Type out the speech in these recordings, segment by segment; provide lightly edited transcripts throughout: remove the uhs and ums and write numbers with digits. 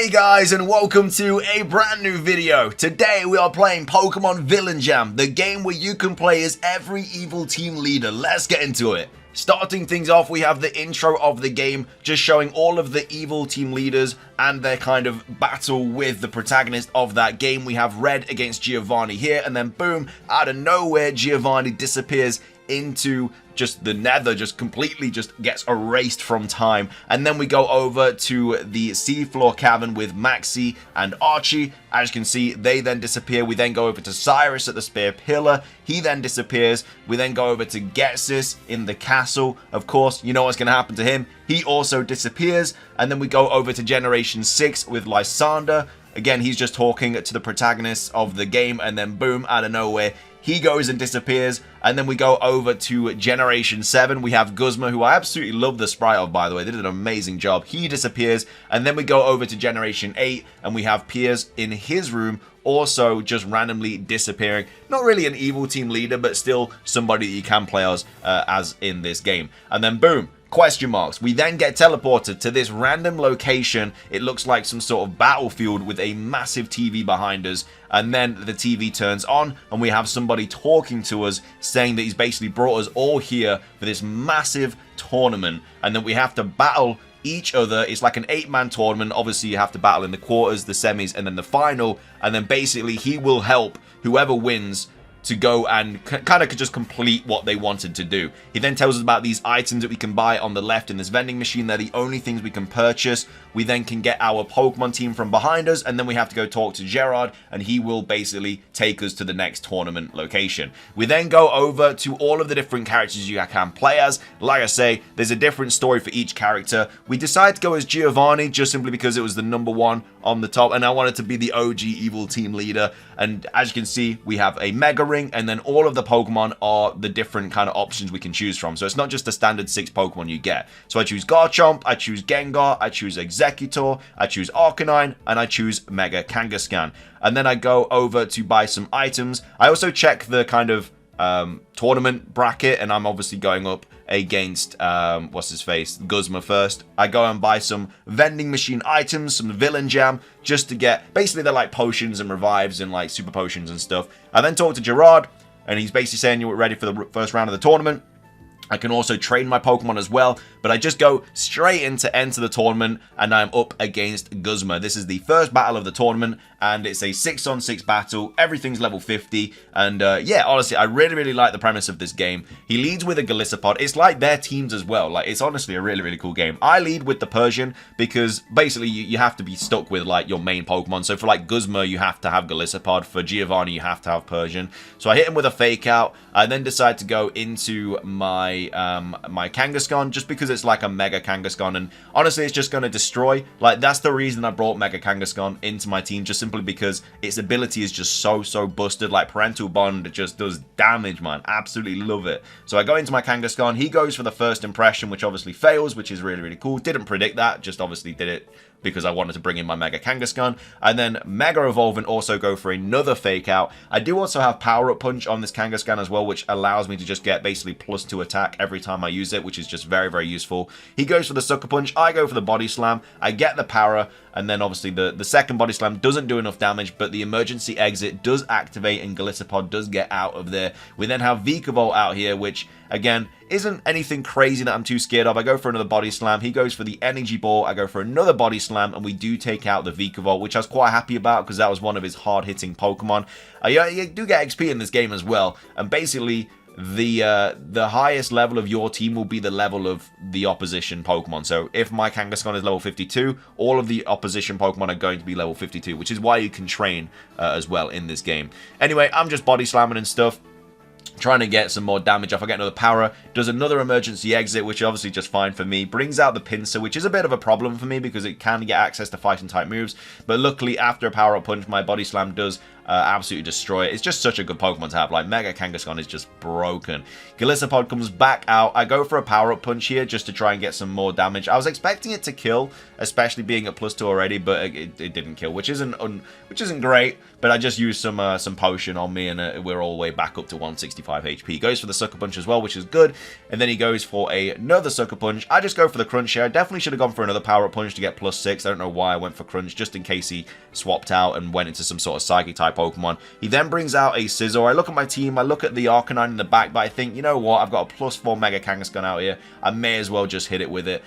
Hey guys, and welcome to a brand new video. Today we are playing Pokemon Villain Jam, the game where you can play as every evil team leader. Let's get into it. Starting things off, we have the intro of the game, just showing all of the evil team leaders and their kind of battle with the protagonist of that game. We have Red against Giovanni here, and then boom, out of nowhere, Giovanni disappears into just the nether, just completely just gets erased from time. And then we go over to the seafloor cavern with Maxie and Archie. As you can see, they then disappear. We then go over to Cyrus at the spear pillar. He then disappears. We then go over to Getsis in the castle. Of course, you know what's going to happen to him. He also disappears. And then we go over to Generation 6 with Lysander. Again, he's just talking to the protagonist of the game, and then boom, out of nowhere, he goes and disappears. And then we go over to Generation 7. We have Guzma, who I absolutely love the sprite of, by the way. They did an amazing job. He disappears. And then we go over to Generation 8, and we have Piers in his room, also just randomly disappearing. Not really an evil team leader, but still somebody that you can play as in this game. And then boom, question marks. We then get teleported to this random location. It looks like some sort of battlefield with a massive TV behind us. And then the TV turns on and we have somebody talking to us, saying that he's basically brought us all here for this massive tournament. And then we have to battle each other. It's like an 8-man tournament. Obviously, you have to battle in the quarters, the semis, and then the final. And then basically he will help whoever wins to go and kind of just complete what they wanted to do. He then tells us about these items that we can buy on the left in this vending machine. They're the only things we can purchase. We then can get our Pokemon team from behind us, and then we have to go talk to Gerard, and he will basically take us to the next tournament location. We then go over to all of the different characters you can play as. Like I say, there's a different story for each character. We decided to go as Giovanni just simply because it was the #1 on the top, and I wanted to be the OG evil team leader. And as you can see, we have a Mega Ring, and then all of the Pokemon are the different kind of options we can choose from. So it's not just the standard 6 Pokemon you get. So I choose Garchomp, I choose Gengar, I choose Executor, I choose Arcanine, and I choose Mega Kangaskhan. And then I go over to buy some items. I also check the kind of tournament bracket, and I'm obviously going up against what's his face, Guzma first. I go and buy some vending machine items, some Villain Jam, just to get, basically they're like potions and revives and like super potions and stuff. I then talk to Gerard, and he's basically saying you're ready for the first round of the tournament. I can also train my Pokemon as well, but I just go straight into enter the tournament, and I'm up against Guzma. This is the first battle of the tournament, and it's a 6-on-6 battle. Everything's level 50, and yeah, honestly, I really like the premise of this game. He leads with a Golisopod. It's like their teams as well. Like, it's honestly a really cool game. I lead with the Persian because basically you have to be stuck with like your main Pokemon. So for like Guzma, you have to have Golisopod. For Giovanni, you have to have Persian. So I hit him with a Fake Out. I then decide to go into my my Kangaskhan, just because it's like a Mega Kangaskhan, and honestly it's just going to destroy. Like, that's the reason I brought Mega Kangaskhan into my team, just simply because its ability is just so busted. Like, Parental Bond just does damage, man. Absolutely love it. So I go into my Kangaskhan. He goes for the first impression, which obviously fails, which is really cool. Didn't predict that, just obviously did it because I wanted to bring in my Mega Kangaskhan. And then Mega Evolve and also go for another Fake Out. I do also have Power Up Punch on this Kangaskhan as well, which allows me to just get basically +2 attack every time I use it, which is just very useful. He goes for the Sucker Punch. I go for the Body Slam. I get the Power, and then obviously the second Body Slam doesn't do enough damage, but the emergency exit does activate and Golisopod does get out of there. We then have Vikavolt out here, which again isn't anything crazy that I'm too scared of. I go for another Body Slam. He goes for the Energy Ball. I go for another Body Slam, and we do take out the Vikavolt, which I was quite happy about because that was one of his hard-hitting Pokemon. You do get XP in this game as well, and basically the highest level of your team will be the level of the opposition Pokemon. So if my Kangaskhan is level 52, all of the opposition Pokemon are going to be level 52, which is why you can train as well in this game. Anyway, I'm just body slamming and stuff, trying to get some more damage off. I get another Power, does another emergency exit, which is obviously just fine for me. Brings out the Pinsir, which is a bit of a problem for me because it can get access to fighting type moves. But luckily, after a Power Up Punch, my Body Slam does absolutely destroy it. It's just such a good Pokemon to have. Like, Mega Kangaskhan is just broken. Golisopod comes back out. I go for a power-up punch here just to try and get some more damage. I was expecting it to kill, especially being at +2 already, but it didn't kill, which isn't great. But I just used some potion on me, and we're all the way back up to 165 HP. He goes for the Sucker Punch as well, which is good. And then he goes for another Sucker Punch. I just go for the Crunch here. I definitely should have gone for another power-up punch to get +6. I don't know why I went for Crunch, just in case he swapped out and went into some sort of Psychic-type Pokemon. He then brings out a Scizor. I look at my team, I look at the Arcanine in the back, but I think, you know what, I've got a +4 Mega Kangaskhan out here. I may as well just hit it with it.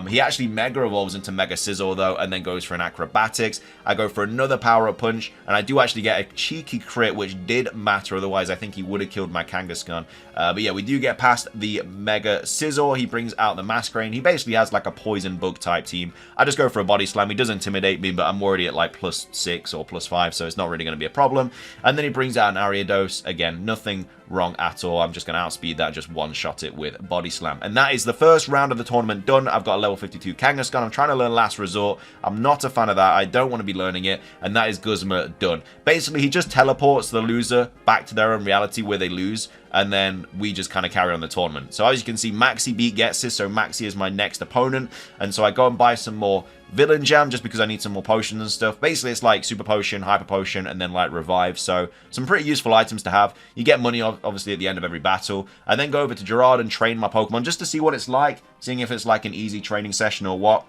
He actually Mega Evolves into Mega Scizor, though, and then goes for an Acrobatics. I go for another power-up punch, and I do actually get a cheeky crit, which did matter, otherwise I think he would have killed my Kangaskhan. But yeah, we do get past the Mega Scizor. He brings out the Masquerain. He basically has like a poison bug type team. I just go for a Body Slam. He does intimidate me, but I'm already at like +6 or +5, so it's not really going to be a problem. And then he brings out an Ariados. Again, nothing wrong at all. I'm just going to outspeed that, just one-shot it with Body Slam. And that is the first round of the tournament done. I've got a level 52 Kangaskhan. I'm trying to learn Last Resort. I'm not a fan of that. I don't want to be learning it. And that is Guzma done. Basically, he just teleports the loser back to their own reality where they lose. And then we just kind of carry on the tournament. So as you can see, Maxie beat Getsis, so Maxie is my next opponent. And so I go and buy some more Villain Jam just because I need some more potions and stuff. Basically, it's like Super Potion, Hyper Potion, and then like Revive. So some pretty useful items to have. You get money, obviously, at the end of every battle. I then go over to Gerard and train my Pokemon just to see what it's like, seeing if it's like an easy training session or what.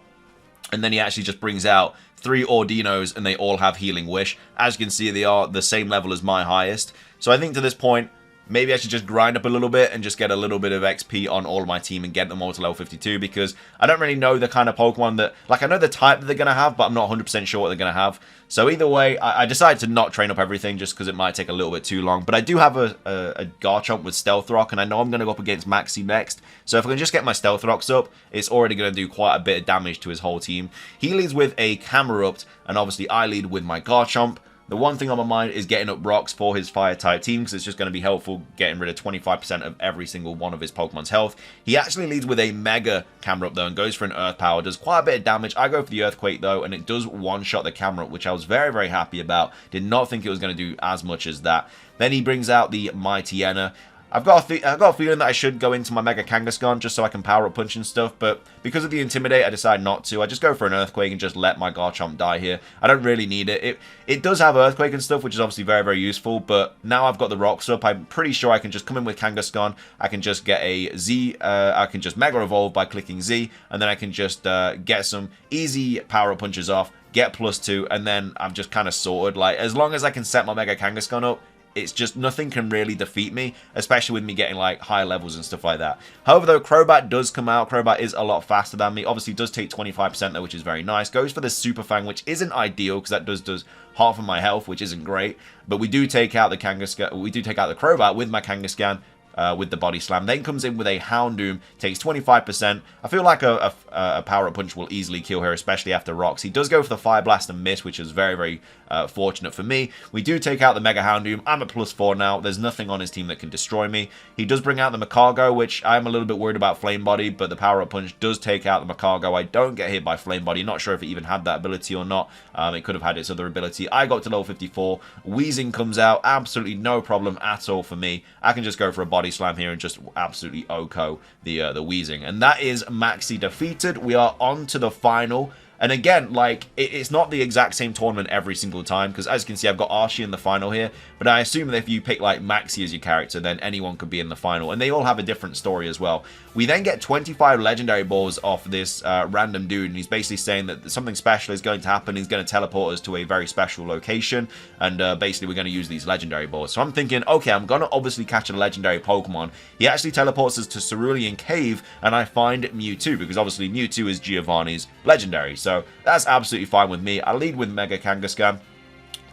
And then he actually just brings out 3 Ordinos, and they all have Healing Wish. As you can see, they are the same level as my highest. So I think to this point, maybe I should just grind up a little bit and just get a little bit of XP on all of my team and get them all to level 52, because I don't really know the kind of Pokemon that, like, I know the type that they're going to have, but I'm not 100% sure what they're going to have. So either way, I decided to not train up everything just because it might take a little bit too long. But I do have a Garchomp with Stealth Rock, and I know I'm going to go up against Maxie next. So if I can just get my Stealth Rocks up, it's already going to do quite a bit of damage to his whole team. He leads with a Camerupt, and obviously I lead with my Garchomp. The one thing on my mind is getting up rocks for his Fire-type team, because it's just going to be helpful getting rid of 25% of every single one of his Pokemon's health. He actually leads with a Mega Camerupt, though, and goes for an Earth Power. Does quite a bit of damage. I go for the Earthquake, though, and it does one-shot the Camerupt, which I was very, very happy about. Did not think it was going to do as much as that. Then he brings out the Mightyena. I've got a feeling that I should go into my Mega Kangaskhan just so I can power up punch and stuff, but because of the Intimidate, I decide not to. I just go for an Earthquake and just let my Garchomp die here. I don't really need it. It does have Earthquake and stuff, which is obviously very, very useful, but now I've got the rocks up, I'm pretty sure I can just come in with Kangaskhan. I can just get a Z, I can just Mega Evolve by clicking Z, and then I can just get some easy power up punches off, get +2, and then I'm just kind of sorted. Like, as long as I can set my Mega Kangaskhan up, it's just nothing can really defeat me, especially with me getting like higher levels and stuff like that. However, though, Crobat does come out. Crobat is a lot faster than me. Obviously, does take 25% though, which is very nice. Goes for the Super Fang, which isn't ideal because that does half of my health, which isn't great. But we do take out the Kangaskhan. We do take out the Crobat with my Kangaskhan. With the Body Slam. Then comes in with a Houndoom, takes 25%. I feel like a Power Up Punch will easily kill her, especially after rocks. He does go for the Fire Blast and miss, which is very, very fortunate for me. We do take out the Mega Houndoom. I'm at +4 now. There's nothing on his team that can destroy me. He does bring out the Macargo, which I'm a little bit worried about Flame Body, but the Power Up Punch does take out the Macargo. I don't get hit by Flame Body. Not sure if it even had that ability or not. It could have had its other ability. I got to level 54. Wheezing comes out. Absolutely no problem at all for me. I can just go for a Body Slam here and just absolutely OHKO the Wheezing. And that is Maxie defeated. We are on to the final. And again, like, it's not the exact same tournament every single time, because as you can see, I've got Archie in the final here, but I assume that if you pick, like, Maxie as your character, then anyone could be in the final, and they all have a different story as well. We then get 25 Legendary Balls off this random dude, and he's basically saying that something special is going to happen. He's going to teleport us to a very special location, and basically we're going to use these Legendary Balls. So I'm thinking, okay, I'm going to obviously catch a Legendary Pokemon. He actually teleports us to Cerulean Cave, and I find Mewtwo, because obviously Mewtwo is Giovanni's Legendary. So that's absolutely fine with me. I lead with Mega Kangaskhan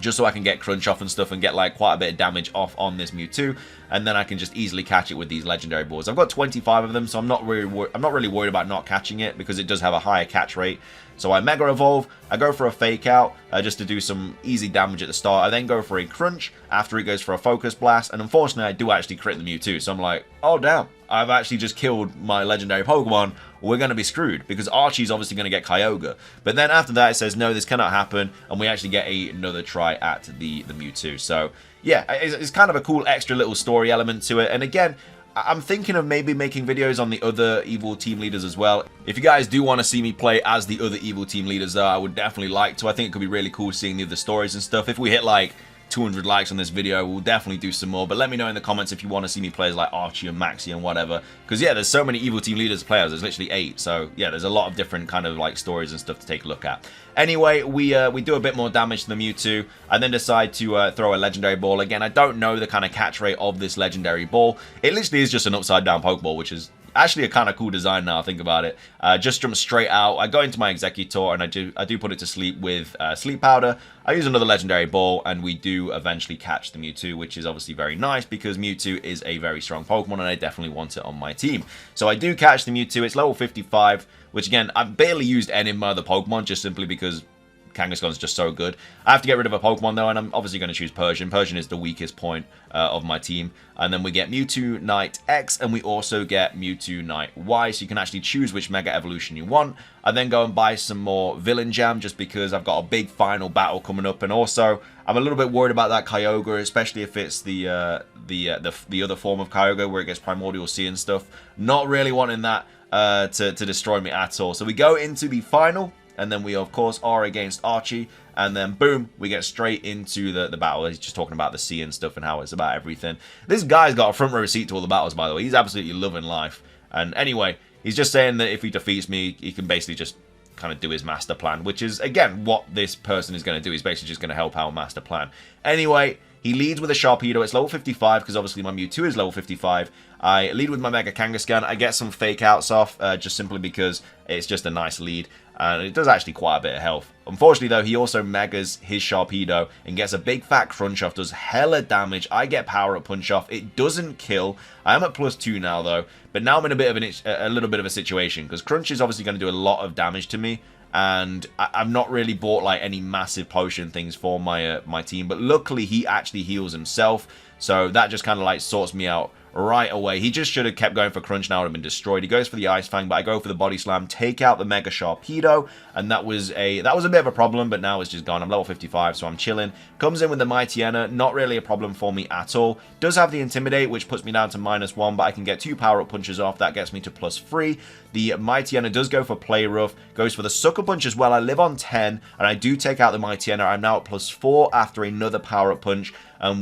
just so I can get Crunch off and stuff and get like quite a bit of damage off on this Mewtwo, and then I can just easily catch it with these Legendary Balls. I've got 25 of them, so I'm not really worried about not catching it because it does have a higher catch rate. So I Mega Evolve, I go for a Fake Out just to do some easy damage at the start. I then go for a Crunch after it goes for a Focus Blast, and unfortunately I do actually crit the Mewtwo. So I'm like, oh damn, I've actually just killed my Legendary Pokemon we're going to be screwed because Archie's obviously going to get Kyogre. But then after that, it says, no, this cannot happen, and we actually get another try at the Mewtwo. So, yeah, it's kind of a cool extra little story element to it. And again, I'm thinking of maybe making videos on the other evil team leaders as well. If you guys do want to see me play as the other evil team leaders, though, I would definitely like to. I think it could be really cool seeing the other stories and stuff. If we hit like 200 likes on this video, we'll definitely do some more. But let me know in the comments if you want to see me play as like Archie and Maxie and whatever. Because yeah, there's so many evil team leaders players. There's literally 8. So yeah, there's a lot of different kind of like stories and stuff to take a look at. Anyway, we do a bit more damage to the Mewtwo, and then decide to throw a legendary ball. Again, I don't know the kind of catch rate of this legendary ball. It literally is just an upside down Pokeball, which is actually a kind of cool design now I think about it. Just jump straight out. I go into my Executor and I do put it to sleep with Sleep Powder. I use another legendary ball and we do eventually catch the Mewtwo, which is obviously very nice because Mewtwo is a very strong Pokemon and I definitely want it on my team. So I do catch the Mewtwo. It's level 55, which again, I've barely used any of my other Pokemon just simply because Kangaskhan is just so good. I have to get rid of a Pokemon though, and I'm obviously going to choose Persian. Persian is the weakest point of my team. And then we get Mewtwo Knight X, and we also get Mewtwo Knight Y, so you can actually choose which Mega Evolution you want. I then go and buy some more Villain Jam, just because I've got a big final battle coming up, and also I'm a little bit worried about that Kyogre, especially if it's the other form of Kyogre where it gets Primordial Sea and stuff. Not really wanting that to destroy me at all. So we go into the final. And then we, of course, are against Archie. And then, boom, we get straight into the battle. He's just talking about the sea and stuff and how it's about everything. This guy's got a front row seat to all the battles, by the way. He's absolutely loving life. And anyway, he's just saying that if he defeats me, he can basically just kind of do his master plan. Which is, again, what this person is going to do. He's basically just going to help our master plan. Anyway, he leads with a Sharpedo. It's level 55 because obviously my Mewtwo is level 55. I lead with my Mega Kangaskhan. I get some fake outs off just simply because it's just a nice lead. And it does actually quite a bit of health. Unfortunately, though, he also Megas his Sharpedo and gets a big fat Crunch Off. Does hella damage. I get Power Up Punch Off. It doesn't kill. I am at +2 now, though. But now I'm in a bit of a little bit of a situation. Because Crunch is obviously going to do a lot of damage to me. And I've not really bought like any massive potion things for my my team. But luckily, he actually heals himself. So that just kind of like sorts me out right away. He just should have kept going for Crunch, now it would have been destroyed. He goes for the Ice Fang, but I go for the Body Slam, take out the Mega Sharpedo, and that was a bit of a problem, but now it's just gone. I'm level 55, so I'm chilling. Comes in with the Mightyena, not really a problem for me at all. Does have the Intimidate, which puts me down to -1, but I can get 2 power-up punches off. That gets me to +3. The Mightyena does go for Play Rough, goes for the Sucker Punch as well. I live on 10, and I do take out the Mightyena. I'm now at +4 after another power-up punch.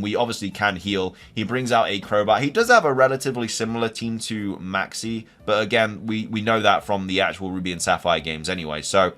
We obviously can heal. He brings out a Crobat. He does have a relatively similar team to Maxie, but again, we know that from the actual Ruby and Sapphire games anyway, so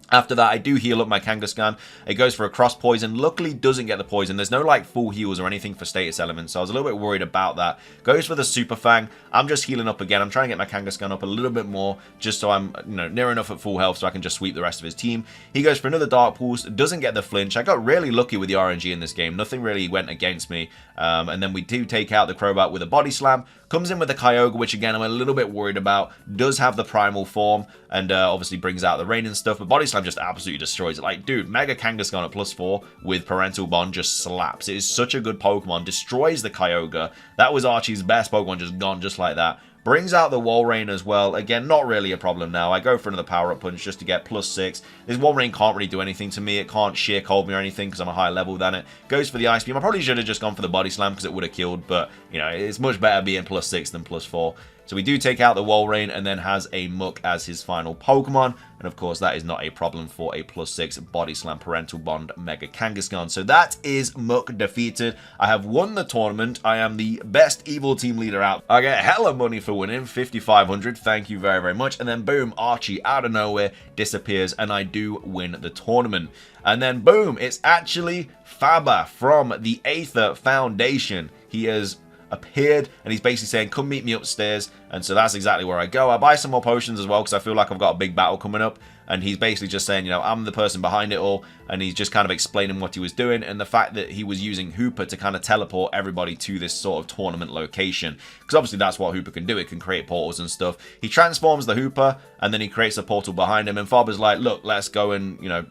after that, I do heal up my Kangaskhan. It goes for a Cross Poison. Luckily, doesn't get the poison. There's no, like, full heals or anything for status elements, so I was a little bit worried about that. Goes for the Super Fang. I'm just healing up again. I'm trying to get my Kangaskhan up a little bit more, just so I'm, you know, near enough at full health so I can just sweep the rest of his team. He goes for another Dark Pulse. Doesn't get the flinch. I got really lucky with the RNG in this game. Nothing really went against me. And then we do take out the Crobat with a Body Slam. Comes in with the Kyogre, which again I'm a little bit worried about. Does have the primal form, and obviously brings out the rain and stuff, but Body Slam just absolutely destroys it. Like, dude, Mega Kangaskhan at +4 with Parental Bond just slaps. It is such a good Pokemon. Destroys the Kyogre. That was Archie's best Pokemon, just gone just like that. Brings out the Walrein as well. Again, not really a problem now. I go for another power-up punch just to get +6. This Walrein can't really do anything to me. It can't sheer cold me or anything because I'm a higher level than it. Goes for the Ice Beam. I probably should have just gone for the Body Slam because it would have killed, but, you know, it's much better being +6 than +4. So we do take out the Walrein and then has a Muk as his final Pokemon. And of course, that is not a problem for a +6 Body Slam Parental Bond Mega Kangaskhan. So that is Muk defeated. I have won the tournament. I am the best evil team leader out. I get hella money for winning, 5,500. Thank you very, very much. And then boom, Archie out of nowhere disappears and I do win the tournament. And then boom, it's actually Faber from the Aether Foundation. He has appeared and he's basically saying, come meet me upstairs. And so that's exactly where I go. I buy some more potions as well because I feel like I've got a big battle coming up, and he's basically just saying, you know, I'm the person behind it all, and he's just kind of explaining what he was doing and the fact that he was using Hooper to kind of teleport everybody to this sort of tournament location, because obviously that's what Hooper can do. It can create portals and stuff. He transforms the Hooper and then he creates a portal behind him, and Faber's like, look, let's go and, you know,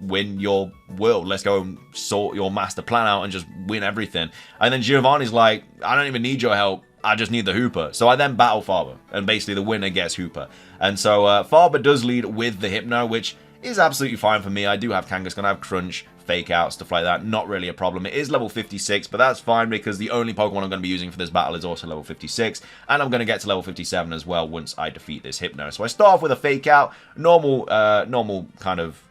win your world. Let's go and sort your master plan out and just win everything. And then Giovanni's like, I don't even need your help. I just need the Hooper. So I then battle Faber, and basically the winner gets Hooper. And so Faber does lead with the Hypno, which is absolutely fine for me. I do have Kangaskhan, I have Crunch, Fake Out, stuff like that. Not really a problem. It is level 56, but that's fine because the only Pokemon I'm going to be using for this battle is also level 56, and I'm going to get to level 57 as well once I defeat this Hypno. So I start off with a Fake Out, normal kind of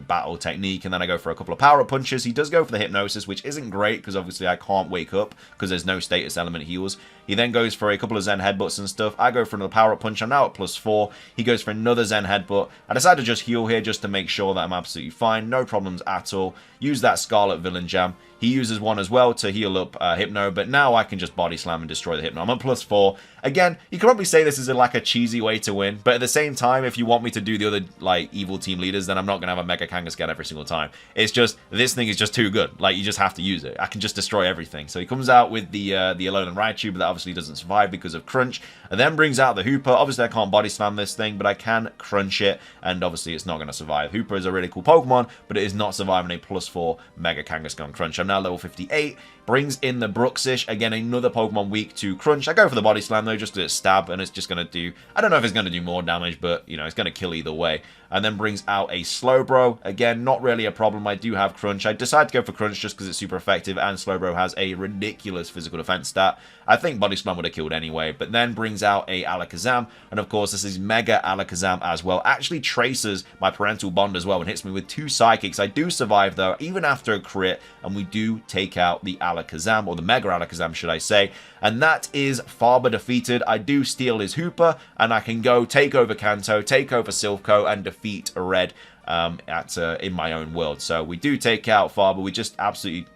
battle technique, and then I go for a couple of power-up punches. He does go for the Hypnosis, which isn't great because obviously I can't wake up because there's no status element heals. He then goes for a couple of Zen Headbutts and stuff. I go for another power-up punch. I'm now at +4. He goes for another Zen Headbutt. I decided to just heal here just to make sure that I'm absolutely fine. No problems at all. Use that Scarlet Villain Jam. He uses one as well to heal up Hypno, but now I can just Body Slam and destroy the Hypno. I'm at +4. Again, you can probably say this is like a cheesy way to win, but at the same time, if you want me to do the other like evil team leaders, then I'm not going to have a Mega Kangaskhan every single time. It's just, this thing is just too good. Like, you just have to use it. I can just destroy everything. So he comes out with the Alolan Raichu, but that obviously doesn't survive because of Crunch, and then brings out the Hooper. Obviously, I can't Body Slam this thing, but I can Crunch it, and obviously it's not going to survive. Hooper is a really cool Pokemon, but it is not surviving a +4 Mega Kangaskhan Crunch. I'm now level 58. Brings in the Bruxish, again another Pokemon weak to Crunch. I go for the Body Slam though, just to stab, and it's just going to do, I don't know if it's going to do more damage, but you know, it's going to kill either way. And then brings out a Slowbro, again not really a problem. I do have Crunch. I decided to go for Crunch just because it's super effective, and Slowbro has a ridiculous physical defense stat. I think Body Slam would have killed anyway, but then brings out a Alakazam, and of course this is Mega Alakazam as well. Actually traces my parental bond as well and hits me with 2 Psychics. I do survive though, even after a crit, and we do take out the Alakazam, or the Mega Alakazam should I say, and that is Faber defeated. I do steal his Hooper, and I can go take over Kanto, take over Silph and defeat Red in my own world. So we do take out Faber. We just absolutely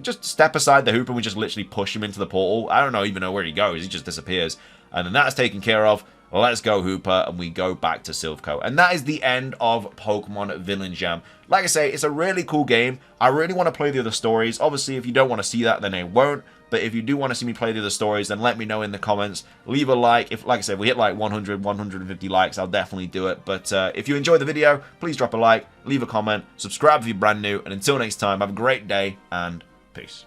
just step aside the Hooper and we just literally push him into the portal. I don't even know where he goes. He just disappears. And then that's taken care of. Let's go Hooper, and we go back to Silph. And that is the end of Pokemon Villain Jam. Like I say, it's a really cool game. I really want to play the other stories. Obviously, if you don't want to see that, then I won't. But if you do want to see me play the other stories, then let me know in the comments. Leave a like. If, like I said, if we hit like 100, 150 likes, I'll definitely do it. But if you enjoyed the video, please drop a like, leave a comment, subscribe if you're brand new. And until next time, have a great day, and peace.